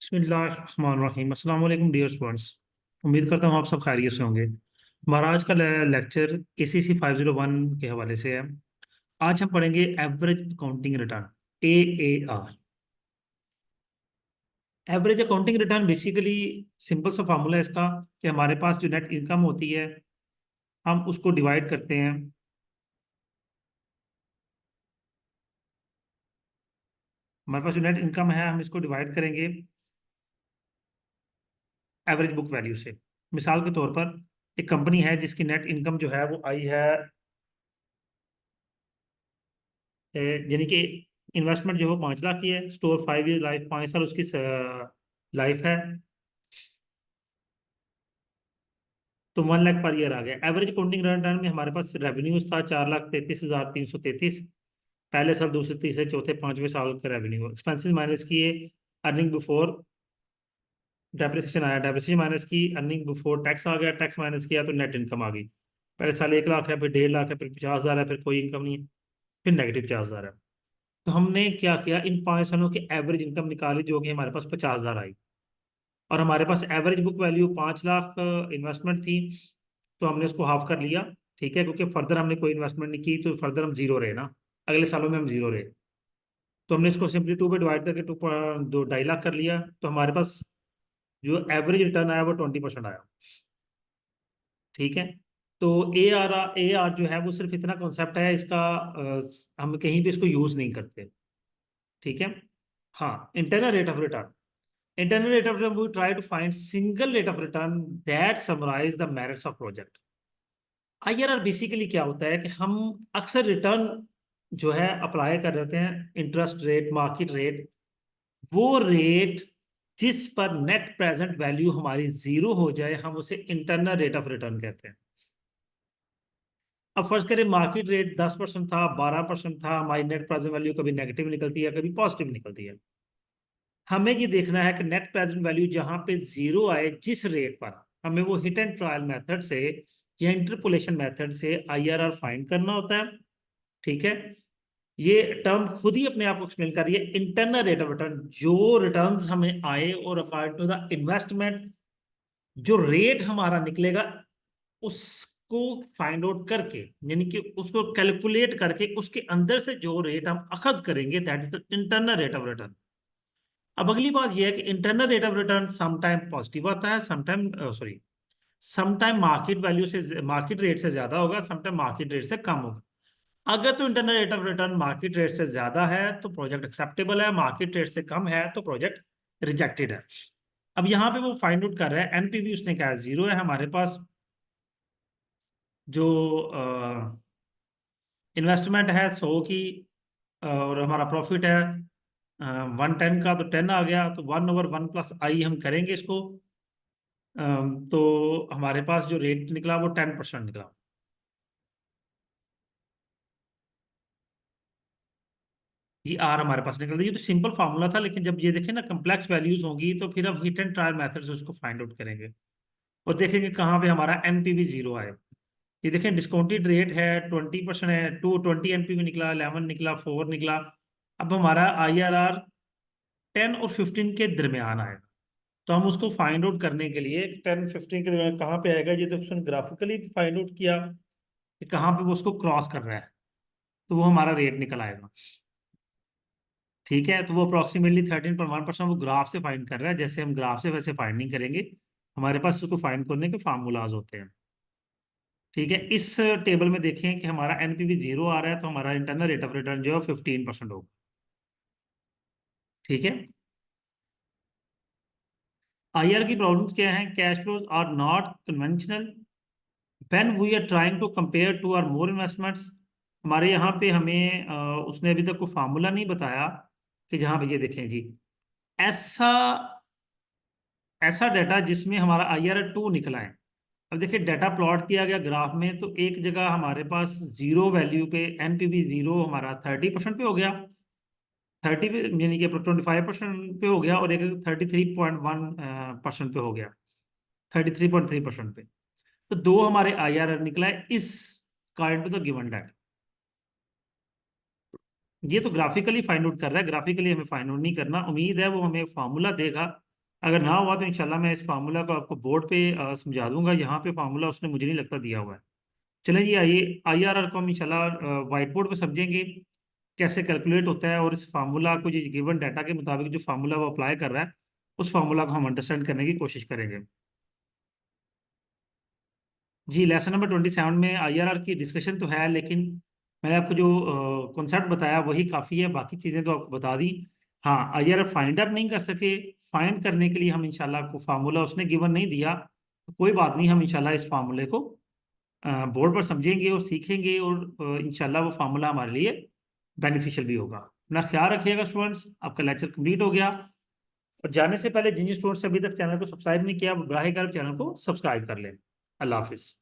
बिस्मिल्लाहिर्रहमानिर्रहीम। अस्सलाम वालेकुम डियर स्टूडेंट्स। उम्मीद करता हूँ आप सब खैरियत से होंगे। हमारा आज का लेक्चर ACC 501 के हवाले से है। आज हम पढ़ेंगे average accounting return, AAR। Average accounting return basically simple सा फार्मूला है इसका कि हमारे पास जो नेट इनकम होती है हम उसको डिवाइड करते हैं। हमारे पास जो नेट इनकम है हम इसको डिवाइड करेंगे एवरेज बुक वैल्यू से। मिसाल के तौर पर एक कंपनी है जिसकी नेट इनकम जो है वो आई है, यानी कि इन्वेस्टमेंट जो है 5 लाख की है। स्टोर 5 ईयर लाइफ, 5 साल उसकी लाइफ है, तो 1 लाख पर ईयर आ गया। एवरेज अकाउंटिंग रिटर्न में हमारे पास रेवेन्यूज था 4,33,333। पहले साल, दूसरे, तीसरे, चौथे, पांचवें साल का रेवेन्यू। एक्सपेंसेस माइनस किए, अर्निंग बिफोर डेप्रिसिएशन आया, डेप्रिसिएशन माइनस की, अर्निंग बिफोर टैक्स आ गया, टैक्स माइनस किया तो नेट इनकम आ गई। पहले साल 1 लाख है, फिर 1.5 लाख है, फिर 50,000 है, फिर कोई इनकम नहीं है, फिर नेगेटिव 50,000 है। तो हमने क्या किया, इन 5 सालों की एवरेज इनकम निकाली जो कि हमारे पास 50,000 आई। और हमारे पास average book value 5 lakh investment थी, तो हमने उसको हाफ कर लिया। ठीक है, क्योंकि फर्दर हमने कोई इन्वेस्टमेंट नहीं की तो फर्दर हम जीरो रहे ना, अगले सालों में हम जीरो रहे। तो हमने इसको सिंपली 2 पे डिवाइड करके 2.5 लाख कर लिया, तो हमारे पास जो एवरेज रिटर्न आया वो 20% आया। ठीक है, तो ए आर जो है वो सिर्फ इतना कॉन्सेप्ट है इसका, हम कहीं भी इसको यूज नहीं करते। ठीक है। हाँ, internal rate of return. Internal rate of return, we try to find single rate of return that summarize the merits of project. IRR basically क्या होता है कि हम अक्सर रिटर्न जो है अप्लाई कर देते हैं, इंटरेस्ट रेट, मार्केट रेट, वो रेट जिस पर नेट प्रेजेंट वैल्यू हमारी जीरो हो जाए हम उसे इंटरनल रेट ऑफ रिटर्न कहते हैं। अब फर्ज करें मार्केट रेट 10% था, 12% था, हमारी नेट प्रेजेंट वैल्यू कभी नेगेटिव निकलती है, कभी पॉजिटिव निकलती है। हमें ये देखना है कि नेट प्रेजेंट वैल्यू जहां पे जीरो आए जिस रेट पर, हमें वो हिट एंड ट्रायल मेथड से या इंटरपोलेशन मेथड से IRR फाइंड करना होता है। ठीक है, ये टर्म खुद ही अपने आप को एक्सप्लेन कर रही है। इंटरनल रेट ऑफ रिटर्न, जो रिटर्न्स हमें आए और अकॉर्डिंग टू द इन्वेस्टमेंट जो रेट हमारा निकलेगा उसको फाइंड आउट करके, यानी कि उसको कैलकुलेट करके उसके अंदर से जो रेट हम अखज करेंगे, that is the internal rate of return. अब अगली बात यह है कि internal rate of return sometime positive आता है, sometime sorry sometime market value से, मार्केट रेट से ज्यादा होगा, समटाइम मार्केट रेट से कम होगा। अगर तो internal rate of return market rate से ज्यादा है तो प्रोजेक्ट एक्सेप्टेबल है, मार्केट रेट से कम है तो प्रोजेक्ट रिजेक्टेड है। अब यहाँ पे वो फाइंड आउट कर रहा है, एनपीवी उसने कहा जीरो है हमारे पास। जो इन्वेस्टमेंट है 100 की, और हमारा प्रॉफिट है 110 का, तो 10 आ गया, तो 1/1 + i हम करेंगे इसको। तो हमारे पास जो रेट निकला वो 10% निकला। ये आर हमारे पास निकल रही है, तो सिंपल फार्मूला था, लेकिन जब ये देखें ना कम्प्लेक्स वैल्यूज होंगी तो फिर हम हिट एंड ट्रायल मेथड से उसको फाइंड आउट करेंगे और देखेंगे कहाँ पे हमारा एनपीवी जीरो आए। ये देखें डिस्काउंटेड रेट है 20% है, 20 एनपीवी निकला, 11 निकला, 4 निकला। अब हमारा IRR 10 और 15 के दरमियान आएगा, तो हम उसको फाइंड आउट करने के लिए 10-15 के दरमियान कहाँ पे आएगा, ये तो उसने ग्राफिकली फाइंड आउट किया कि कहाँ पे वो उसको क्रॉस कर रहा है, तो वो हमारा रेट निकल आएगा। ठीक है, तो वो अप्रोक्सीमेटली 13.1% वो ग्राफ से फाइंड कर रहा है, जैसे हम ग्राफ से वैसे फाइंड नहीं करेंगे, हमारे पास उसको फाइंड करने के फार्मूलाज होते हैं। ठीक है, इस टेबल में देखें कि हमारा एनपीवी जीरो आ रहा है, तो हमारा इंटरनल रेट ऑफ रिटर्न जो है 15% होगा। ठीक है, IR की प्रॉब्लम्स क्या हैं, cash flows are not conventional when we are trying to compare two or more investments. हमारे यहाँ पे हमें उसने अभी तक कोई फार्मूला नहीं बताया कि जहाँ पे ये देखें जी, ऐसा ऐसा डाटा जिसमें हमारा IRR 2 निकला है। अब देखिए डाटा प्लॉट किया गया ग्राफ में, तो एक जगह हमारे पास जीरो वैल्यू पे एनपीवी जीरो हमारा 30% पे हो गया, 30 पे यानी कि 25% पे हो गया, और एक 33.1% पे हो गया, 33.3% पे। तो दो हमारे IRR निकला है इस kind to the given data. ये तो ग्राफिकली फाइंड आउट कर रहा है, ग्राफिकली हमें फाइंड आउट नहीं करना, उम्मीद है वो हमें फार्मूला देगा अगर ना हुआ तो इंशाल्लाह मैं इस फार्मूला को आपको बोर्ड पे समझा दूंगा। यहाँ पे फार्मूला उसने मुझे नहीं लगता दिया हुआ है। चलें जी, आइए IRR को हम इंशाल्लाह व्हाइट बोर्ड पे समझेंगे कैसे कैलकुलेट होता है, और इस फार्मूला को, जो गिवन डाटा के मुताबिक जो फार्मूला वो अप्लाई कर रहा है, उस फार्मूला को हम अंडरस्टैंड करने की कोशिश करेंगे। जी, लेसन नंबर 27 में IRR की डिस्कशन तो है, लेकिन मैंने आपको जो कॉन्सेप्ट बताया वही काफ़ी है, बाकी चीज़ें तो आपको बता दी। हाँ, IRR फाइंड आउट नहीं कर सके, फाइंड करने के लिए हम इंशाल्लाह आपको फार्मूला उसने गिवन नहीं दिया तो कोई बात नहीं, हम इंशाल्लाह इस फार्मूले को बोर्ड पर समझेंगे और सीखेंगे, और इंशाल्लाह वो फार्मूला हमारे लिए बेनिफिशियल भी होगा। अपना ख्याल रखिएगा स्टूडेंट्स, आपका लेक्चर कंप्लीट हो गया। और जाने से पहले जिन स्टूडेंट्स अभी तक चैनल को सब्सक्राइब नहीं किया, वो बराह करम चैनल को सब्सक्राइब कर लें। अल्लाह हाफिज़।